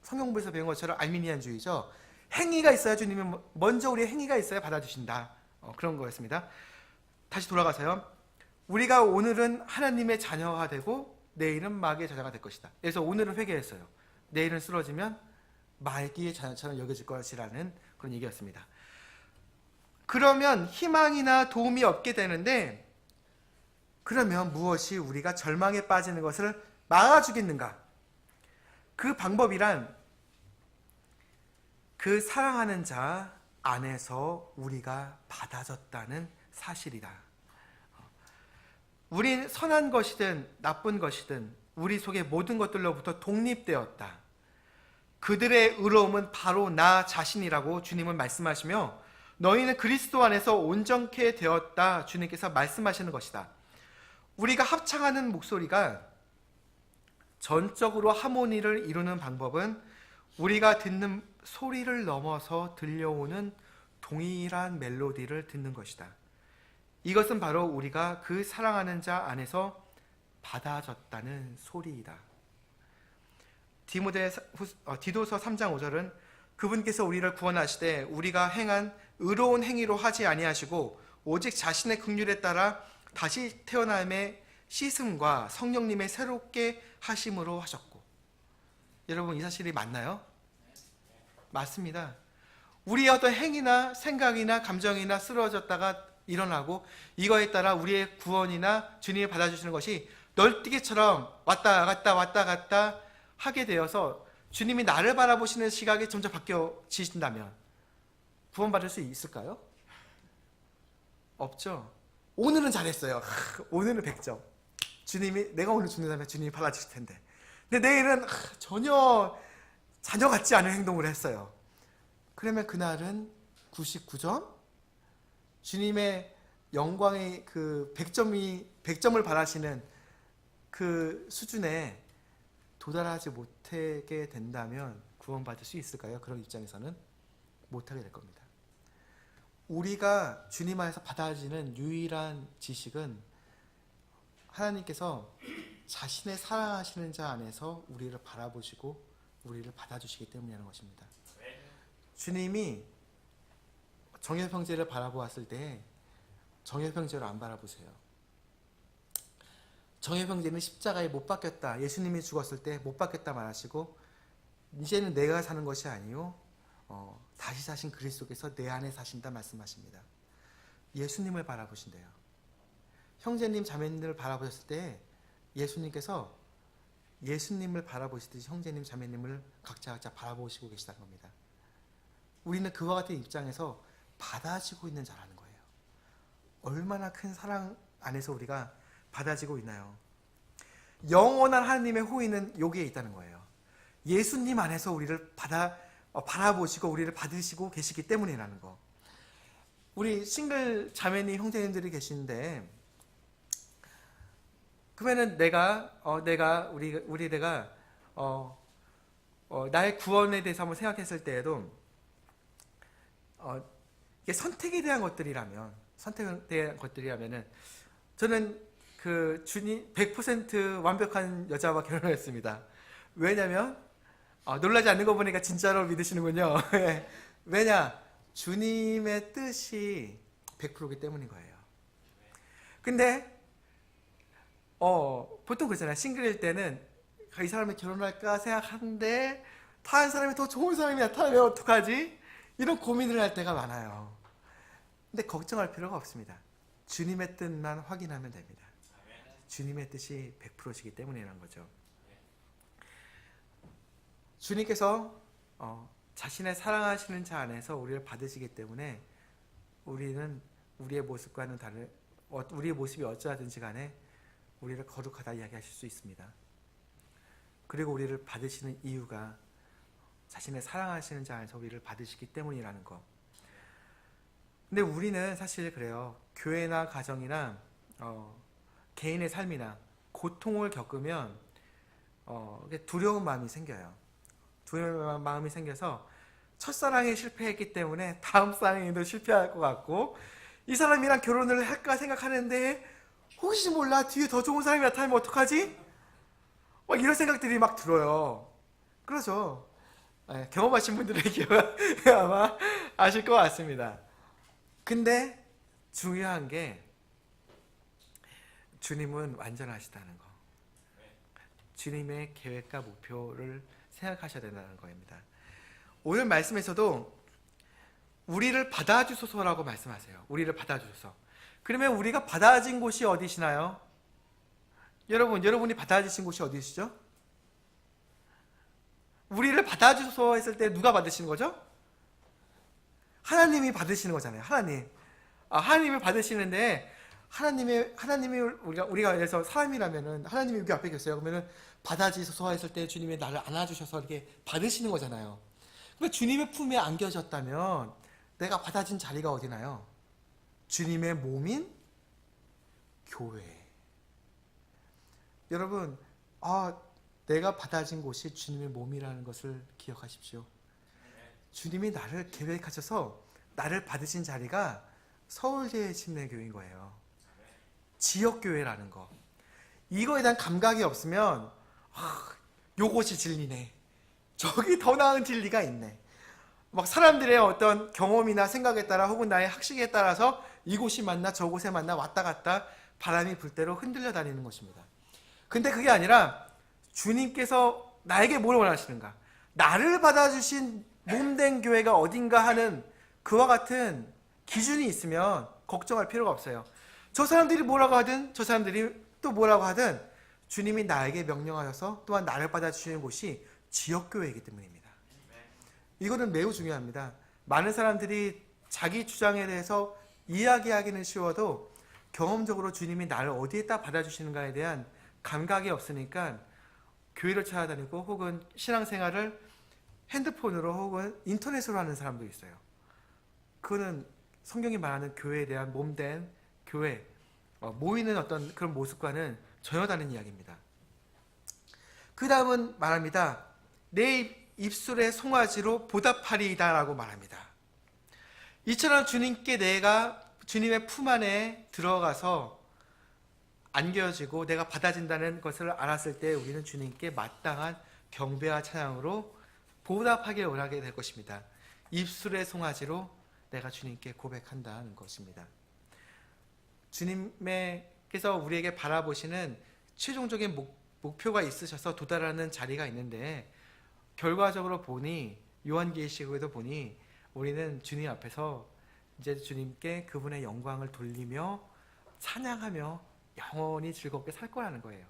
성경부에서 배운 것처럼 알미니안주의죠. 행위가 있어야 주님이 먼저 우리의 행위가 있어야 받아주신다. 그런 거였습니다. 다시 돌아가서요. 우리가 오늘은 하나님의 자녀가 되고 내일은 마귀의 자녀가 될 것이다. 그래서 오늘은 회개했어요. 내일은 쓰러지면 마귀의 자녀처럼 여겨질 것이라는 그런 얘기였습니다. 그러면 희망이나 도움이 없게 되는데, 그러면 무엇이 우리가 절망에 빠지는 것을 막아주겠는가? 그 방법이란 그 사랑하는 자 안에서 우리가 받아졌다는 사실이다. 우린 선한 것이든 나쁜 것이든 우리 속의 모든 것들로부터 독립되었다. 그들의 의로움은 바로 나 자신이라고 주님은 말씀하시며, 너희는 그리스도 안에서 온전케 되었다 주님께서 말씀하시는 것이다. 우리가 합창하는 목소리가 전적으로 하모니를 이루는 방법은 우리가 듣는 소리를 넘어서 들려오는 동일한 멜로디를 듣는 것이다. 이것은 바로 우리가 그 사랑하는 자 안에서 받아졌다는 소리이다. 디도서 3장 5절은 그분께서 우리를 구원하시되 우리가 행한 의로운 행위로 하지 아니하시고 오직 자신의 긍휼에 따라 다시 태어남의 씻음과 성령님의 새롭게 하심으로 하셨고. 여러분, 이 사실이 맞나요? 맞습니다. 우리의 어떤 행위나 생각이나 감정이나 쓰러졌다가 일어나고, 이거에 따라 우리의 구원이나 주님이 받아주시는 것이 널뛰기처럼 왔다 갔다 하게 되어서 주님이 나를 바라보시는 시각이 점점 바뀌어지신다면 구원받을 수 있을까요? 없죠. 오늘은 잘했어요. 오늘은 100점. 주님이, 내가 오늘 죽는다면 주님이 받아주실 텐데. 근데 내일은 전혀 자녀 같지 않은 행동을 했어요. 그러면 그날은 99점? 주님의 영광의 그 100점을 바라시는 그 수준에 도달하지 못하게 된다면 구원받을 수 있을까요? 그런 입장에서는 못하게 될 겁니다. 우리가 주님 안에서 받아지는 유일한 지식은 하나님께서 자신의 사랑하시는 자 안에서 우리를 바라보시고 우리를 받아주시기 때문이라는 것입니다. 주님이 정예병제를 바라보았을 때 정예병제로 안 바라보세요. 정예병제는 십자가에 못 박혔다, 예수님이 죽었을 때 못 박혔다 말하시고, 이제는 내가 사는 것이 아니요 다시 사신 그리스도께서 내 안에 사신다 말씀하십니다. 예수님을 바라보신대요. 형제님 자매님을 바라보셨을 때 예수님께서 예수님을 바라보시듯이 형제님 자매님을 각자 바라보시고 계시다는 겁니다. 우리는 그와 같은 입장에서 받아지고 있는 자라는 거예요. 얼마나 큰 사랑 안에서 우리가 받아지고 있나요? 영원한 하나님의 호의는 여기에 있다는 거예요. 예수님 안에서 우리를 바라보시고 우리를 받으시고 계시기 때문이라는 거. 우리 싱글 자매님 형제님들이 계시는데, 그러면은 내가 나의 구원에 대해서 한번 생각했을 때에도 이게 선택에 대한 것들이라면은 저는 그 주님 100% 완벽한 여자와 결혼했습니다. 왜냐면 놀라지 않는 거 보니까 진짜로 믿으시는군요. 왜냐? 주님의 뜻이 100%이기 때문인 거예요. 근데 보통 그러잖아요. 싱글일 때는 이 사람이 결혼할까 생각하는데 다른 사람이 더 좋은 사람이 나타나면 어떡하지? 이런 고민을 할 때가 많아요. 근데 걱정할 필요가 없습니다. 주님의 뜻만 확인하면 됩니다. 주님의 뜻이 100%시기 때문이라는 거죠. 주님께서 자신의 사랑하시는 자 안에서 우리를 받으시기 때문에 우리는 우리의 모습과는 다른 우리의 모습이 어쩌하든지 간에 우리를 거룩하다 이야기하실 수 있습니다. 그리고 우리를 받으시는 이유가 자신의 사랑하시는 자 안에서 우리를 받으시기 때문이라는 거. 근데 우리는 사실 그래요. 교회나 가정이나 개인의 삶이나 고통을 겪으면 두려운 마음이 생겨요. 두려운 마음이 생겨서 첫사랑에 실패했기 때문에 다음 사랑에도 실패할 것 같고, 이 사람이랑 결혼을 할까 생각하는데 혹시 몰라 뒤에 더 좋은 사람이 나타나면 어떡하지? 이런 생각들이 막 들어요. 그러죠. 경험하신 분들은 아마 아실 것 같습니다. 근데 중요한 게 주님은 완전하시다는 거. 주님의 계획과 목표를 생각하셔야 된다는 겁니다. 오늘 말씀에서도 우리를 받아주소서라고 말씀하세요. 우리를 받아주소서. 그러면 우리가 받아진 곳이 어디시나요? 여러분이 받아주신 곳이 어디시죠? 우리를 받아주소서 했을 때 누가 받으시는 거죠? 하나님이 받으시는 거잖아요. 하나님을 받으시는데 하나님이 우리가 그래서 사람이라면은 하나님이 여기 앞에 계세요. 그러면은 받아주소서 했을 때 주님이 나를 안아주셔서 이렇게 받으시는 거잖아요. 그러니까 주님의 품에 안겨졌다면 내가 받아진 자리가 어디나요? 주님의 몸인 교회. 여러분, 내가 받아진 곳이 주님의 몸이라는 것을 기억하십시오. 주님이 나를 계획하셔서 나를 받으신 자리가 서울제일침례교회인 거예요. 지역교회라는 거. 이거에 대한 감각이 없으면 요것이 진리네, 저기 더 나은 진리가 있네, 막 사람들의 어떤 경험이나 생각에 따라 혹은 나의 학식에 따라서 이곳이 맞나 저곳에 맞나 왔다 갔다 바람이 불 대로 흔들려 다니는 것입니다. 근데 그게 아니라 주님께서 나에게 뭘 원하시는가, 나를 받아주신 몸된 교회가 어딘가 하는 그와 같은 기준이 있으면 걱정할 필요가 없어요. 저 사람들이 뭐라고 하든 저 사람들이 또 뭐라고 하든 주님이 나에게 명령하셔서 또한 나를 받아주시는 곳이 지역교회이기 때문입니다. 이거는 매우 중요합니다. 많은 사람들이 자기 주장에 대해서 이야기하기는 쉬워도 경험적으로 주님이 나를 어디에다 받아주시는가에 대한 감각이 없으니까 교회를 찾아다니고 혹은 신앙생활을 핸드폰으로 혹은 인터넷으로 하는 사람도 있어요. 그거는 성경이 말하는 교회에 대한 몸된 교회, 모이는 어떤 그런 모습과는 전혀 다른 이야기입니다. 그 다음은 말합니다. 내 입술의 송아지로 보답하리이다 라고 말합니다. 이처럼 주님께 내가 주님의 품 안에 들어가서 안겨지고 내가 받아진다는 것을 알았을 때 우리는 주님께 마땅한 경배와 찬양으로 보답하길 원하게 될 것입니다. 입술의 송아지로 내가 주님께 고백한다는 것입니다. 주님께서 우리에게 바라보시는 최종적인 목표가 있으셔서 도달하는 자리가 있는데, 결과적으로 보니 요한계시록에도 보니 우리는 주님 앞에서 이제 주님께 그분의 영광을 돌리며 찬양하며 영원히 즐겁게 살 거라는 거예요.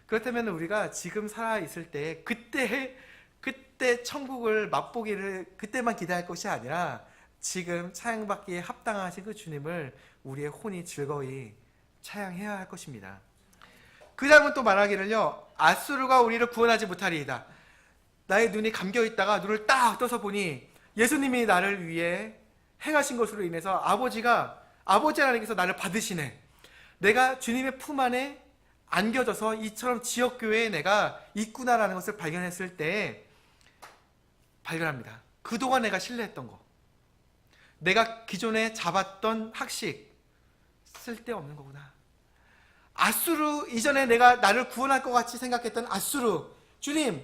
그렇다면 우리가 지금 살아 있을 때 그때 천국을 맛보기를 그때만 기대할 것이 아니라 지금 찬양받기에 합당하신 그 주님을 우리의 혼이 즐거이 찬양해야 할 것입니다. 그 다음은 또 말하기를요, 앗수르가 우리를 구원하지 못하리이다. 나의 눈이 감겨있다가 눈을 딱 떠서 보니 예수님이 나를 위해 행하신 것으로 인해서 아버지 하나님께서 나를 받으시네, 내가 주님의 품 안에 안겨져서 이처럼 지역교회에 내가 있구나라는 것을 발견했을 때 발견합니다. 그동안 내가 신뢰했던 거, 내가 기존에 잡았던 학식 쓸데없는 거구나. 아수르, 이전에 내가 나를 구원할 것 같이 생각했던 아수르, 주님,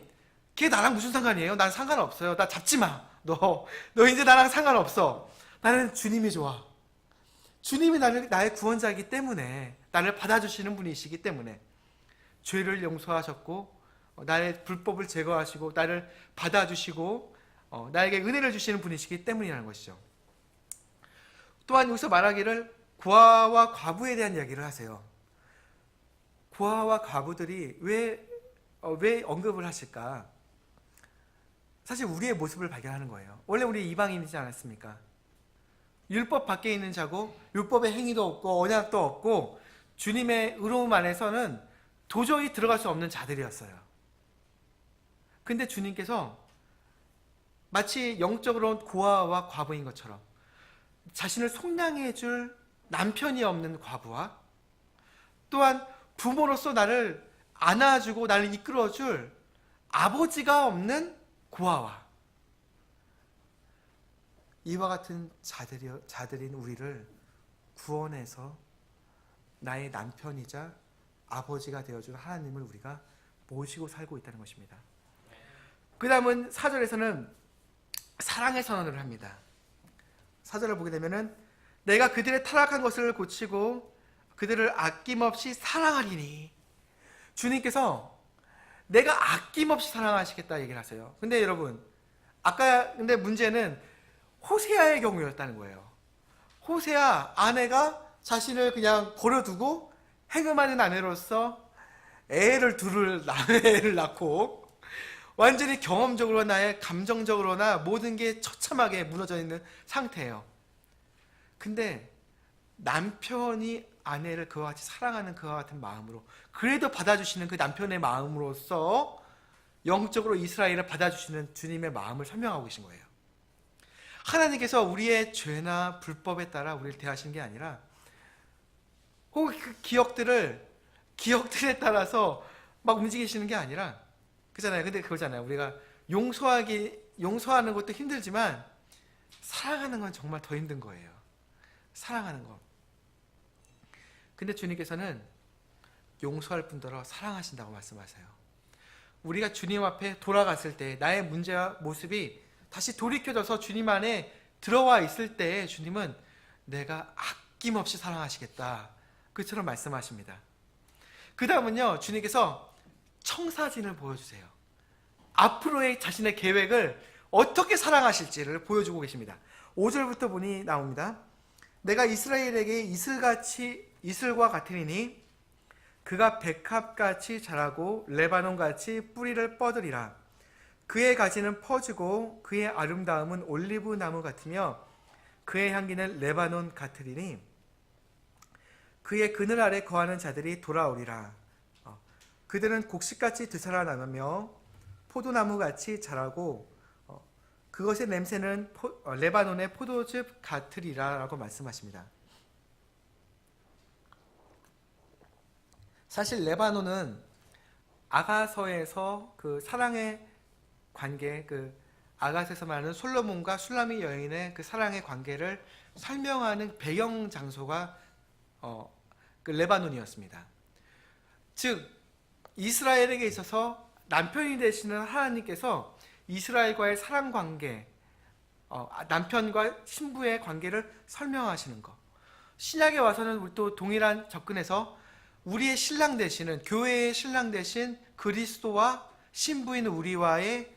걔 나랑 무슨 상관이에요? 난 상관없어요. 나 잡지 마. 너 이제 나랑 상관없어. 나는 주님이 좋아. 주님이 나의 구원자이기 때문에, 나를 받아주시는 분이시기 때문에, 죄를 용서하셨고 나의 불법을 제거하시고 나를 받아주시고 나에게 은혜를 주시는 분이시기 때문이라는 것이죠. 또한 여기서 말하기를 고아와 과부에 대한 이야기를 하세요. 고아와 과부들이 왜 언급을 하실까? 사실 우리의 모습을 발견하는 거예요. 원래 우리 이방인이지 않았습니까? 율법 밖에 있는 자고 율법의 행위도 없고 언약도 없고 주님의 의로움 안에서는 도저히 들어갈 수 없는 자들이었어요. 근데 주님께서 마치 영적으로 고아와 과부인 것처럼 자신을 속량해 줄 남편이 없는 과부와 또한 부모로서 나를 안아주고 나를 이끌어 줄 아버지가 없는 고아와 이와 같은 자들인 우리를 구원해서 나의 남편이자 아버지가 되어준 하나님을 우리가 모시고 살고 있다는 것입니다. 그 다음은 4절에서는 사랑의 선언을 합니다. 4절을 보게 되면은 내가 그들의 타락한 것을 고치고 그들을 아낌없이 사랑하리니, 주님께서 내가 아낌없이 사랑하시겠다 얘기를 하세요. 근데 여러분, 근데 문제는 호세아의 경우였다는 거예요. 호세아 아내가 자신을 그냥 버려두고 행음하는 아내로서 남의 애를 낳고 완전히 경험적으로나 나의 감정적으로나 모든 게 처참하게 무너져 있는 상태예요. 근데 남편이 아내를 그와 같이 사랑하는 그와 같은 마음으로 그래도 받아주시는 그 남편의 마음으로서 영적으로 이스라엘을 받아주시는 주님의 마음을 설명하고 계신 거예요. 하나님께서 우리의 죄나 불법에 따라 우리를 대하시는 게 아니라 혹은 그 기억들에 따라서 막 움직이시는 게 아니라 그잖아요. 근데 그거잖아요. 우리가 용서하는 것도 힘들지만 사랑하는 건 정말 더 힘든 거예요. 사랑하는 거. 근데 주님께서는 용서할 뿐더러 사랑하신다고 말씀하세요. 우리가 주님 앞에 돌아갔을 때 나의 문제와 모습이 다시 돌이켜져서 주님 안에 들어와 있을 때 주님은 내가 아낌없이 사랑하시겠다, 그처럼 말씀하십니다. 그 다음은요, 주님께서 청사진을 보여주세요. 앞으로의 자신의 계획을 어떻게 사랑하실지를 보여주고 계십니다. 5절부터 보니 나옵니다. 내가 이스라엘에게 이슬과 같으리니 그가 백합같이 자라고 레바논같이 뿌리를 뻗으리라. 그의 가지는 퍼지고 그의 아름다움은 올리브 나무 같으며 그의 향기는 레바논 같으리니 그의 그늘 아래 거하는 자들이 돌아오리라. 그들은 곡식같이 되살아나며 포도나무같이 자라고 그것의 냄새는 레바논의 포도즙 같으리라 라고 말씀하십니다. 사실 레바논은 아가서에서 그 사랑의 관계, 그 아가서에서 말하는 솔로몬과 슐라미 여인의 그 사랑의 관계를 설명하는 배경 장소가 그 레바논이었습니다. 즉 이스라엘에게 있어서 남편이 되시는 하나님께서 이스라엘과의 사랑 관계, 남편과 신부의 관계를 설명하시는 것. 신약에 와서는 우리 또 동일한 접근에서 우리의 신랑 되시는, 교회의 신랑 되신 그리스도와 신부인 우리와의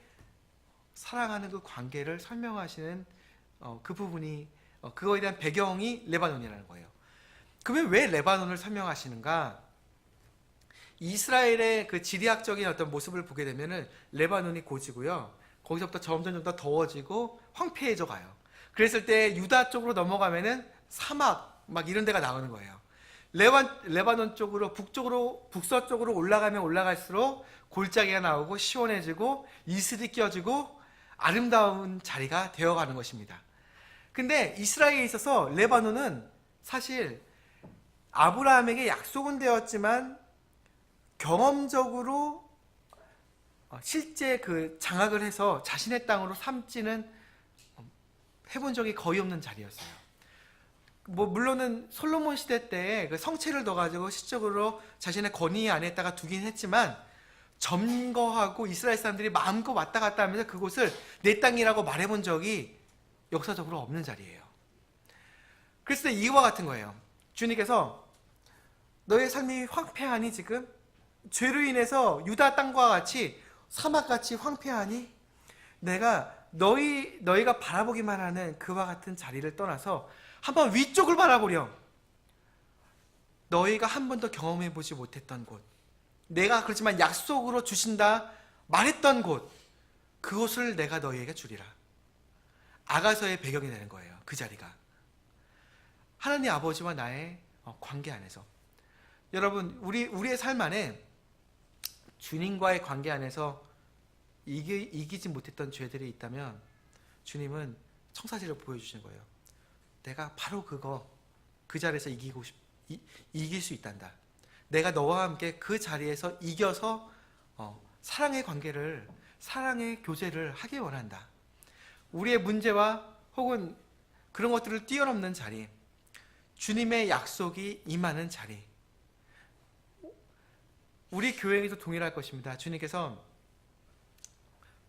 사랑하는 그 관계를 설명하시는 그 부분이, 그거에 대한 배경이 레바논이라는 거예요. 그러면 왜 레바논을 설명하시는가? 이스라엘의 그 지리학적인 어떤 모습을 보게 되면은 레바논이 고지고요, 거기서부터 점점 더 더워지고 황폐해져 가요. 그랬을 때 유다 쪽으로 넘어가면은 사막 막 이런 데가 나오는 거예요. 레바논 쪽으로 북서쪽으로 올라가면 올라갈수록 골짜기가 나오고 시원해지고 이슬이 껴지고 아름다운 자리가 되어가는 것입니다. 근데 이스라엘에 있어서 레바논은 사실 아브라함에게 약속은 되었지만 경험적으로 실제 그 장악을 해서 자신의 땅으로 삼지는 해본 적이 거의 없는 자리였어요. 뭐 물론은 솔로몬 시대 때 그 성체를 넣어가지고 시적으로 자신의 권위 안에다가 두긴 했지만 점거하고 이스라엘 사람들이 마음껏 왔다 갔다 하면서 그곳을 내 땅이라고 말해본 적이 역사적으로 없는 자리예요. 그래서 이와 같은 거예요. 주님께서 너의 삶이 황폐하니 지금 죄로 인해서 유다 땅과 같이 사막같이 황폐하니 내가 너희가 바라보기만 하는 그와 같은 자리를 떠나서 한번 위쪽을 바라보렴. 너희가 한 번도 경험해보지 못했던 곳, 내가 그렇지만 약속으로 주신다 말했던 곳, 그곳을 내가 너희에게 주리라. 아가서의 배경이 되는 거예요. 그 자리가 하나님 아버지와 나의 관계 안에서. 여러분, 우리의 삶 안에 주님과의 관계 안에서 이기지 못했던 죄들이 있다면 주님은 청사지를 보여주시는 거예요. 내가 바로 그 자리에서 이길 수 있단다. 내가 너와 함께 그 자리에서 이겨서 사랑의 관계를, 사랑의 교제를 하길 원한다. 우리의 문제와 혹은 그런 것들을 뛰어넘는 자리, 주님의 약속이 임하는 자리, 우리 교회에도 동일할 것입니다. 주님께서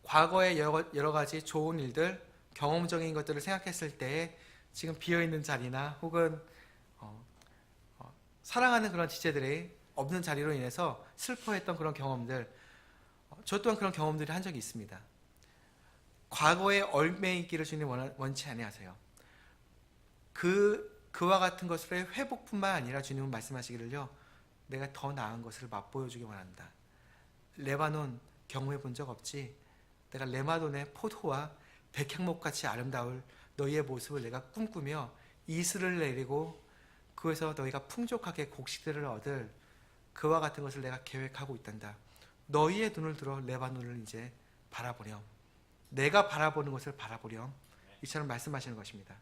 과거의 여러 가지 좋은 일들, 경험적인 것들을 생각했을 때 지금 비어있는 자리나 혹은 사랑하는 그런 지체들이 없는 자리로 인해서 슬퍼했던 그런 경험들, 저 또한 그런 경험들을 한 적이 있습니다. 과거에 얽매이기를 주님 원치 아니하세요. 그와 같은 것의 회복뿐만 아니라 주님은 말씀하시기를요, 내가 더 나은 것을 맛보여주기 원한다. 레바논 경험해 본 적 없지? 내가 레바논의 포도와 백향목같이 아름다울 너희의 모습을 내가 꿈꾸며 이슬을 내리고 그에서 너희가 풍족하게 곡식들을 얻을 그와 같은 것을 내가 계획하고 있단다. 너희의 눈을 들어 레바논을 이제 바라보렴. 내가 바라보는 것을 바라보렴. 이처럼 말씀하시는 것입니다.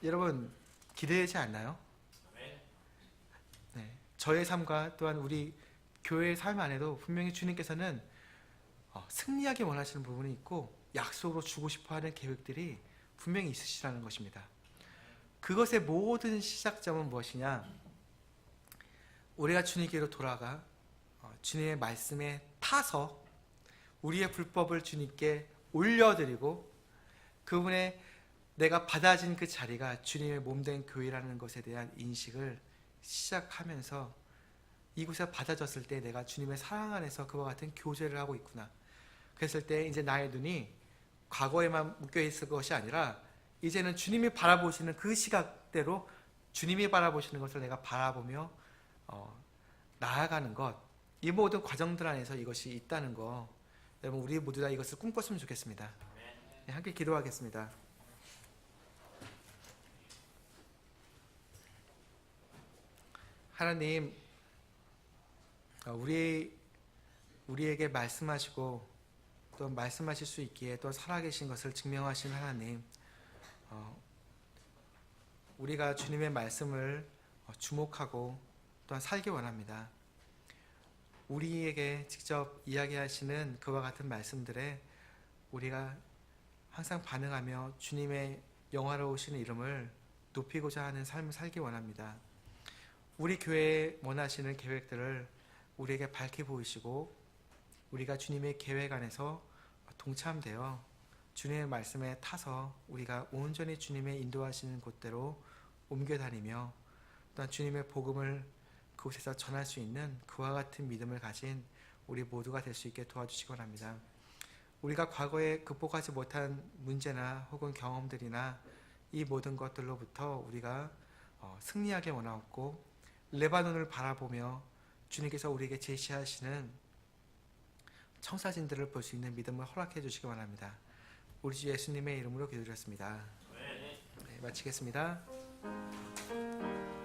여러분, 기대되지 않나요? 네, 저의 삶과 또한 우리 교회의 삶 안에도 분명히 주님께서는 승리하기 원하시는 부분이 있고 약속으로 주고 싶어하는 계획들이 분명히 있으시라는 것입니다. 그것의 모든 시작점은 무엇이냐? 우리가 주님께로 돌아가 주님의 말씀에 타서 우리의 불법을 주님께 올려드리고 그분의 내가 받아진 그 자리가 주님의 몸된 교회라는 것에 대한 인식을 시작하면서 이곳에 받아졌을 때 내가 주님의 사랑 안에서 그와 같은 교제를 하고 있구나. 그랬을 때 이제 나의 눈이 과거에만 묶여있을 것이 아니라 이제는 주님이 바라보시는 그 시각대로 주님이 바라보시는 것을 내가 바라보며 나아가는 것, 이 모든 과정들 안에서 이것이 있다는 거, 여러분 우리 모두 다 이것을 꿈꿨으면 좋겠습니다. 네, 함께 기도하겠습니다. 하나님, 우리에게 말씀하시고 또 말씀하실 수 있기에 또 살아계신 것을 증명하신 하나님, 우리가 주님의 말씀을 주목하고 또한 살기 원합니다. 우리에게 직접 이야기하시는 그와 같은 말씀들에 우리가 항상 반응하며 주님의 영화로우신 이름을 높이고자 하는 삶을 살기 원합니다. 우리 교회에 원하시는 계획들을 우리에게 밝히 보이시고 우리가 주님의 계획 안에서 동참되어 주님의 말씀에 타서 우리가 온전히 주님의 인도하시는 곳대로 옮겨다니며 또한 주님의 복음을 그곳에서 전할 수 있는 그와 같은 믿음을 가진 우리 모두가 될 수 있게 도와주시기 바랍니다. 우리가 과거에 극복하지 못한 문제나 혹은 경험들이나 이 모든 것들로부터 우리가 승리하게 원하옵고 레바논을 바라보며 주님께서 우리에게 제시하시는 청사진들을 볼 수 있는 믿음을 허락해 주시기 바랍니다. 우리 주 예수님의 이름으로 기도드렸습니다. 네, 마치겠습니다.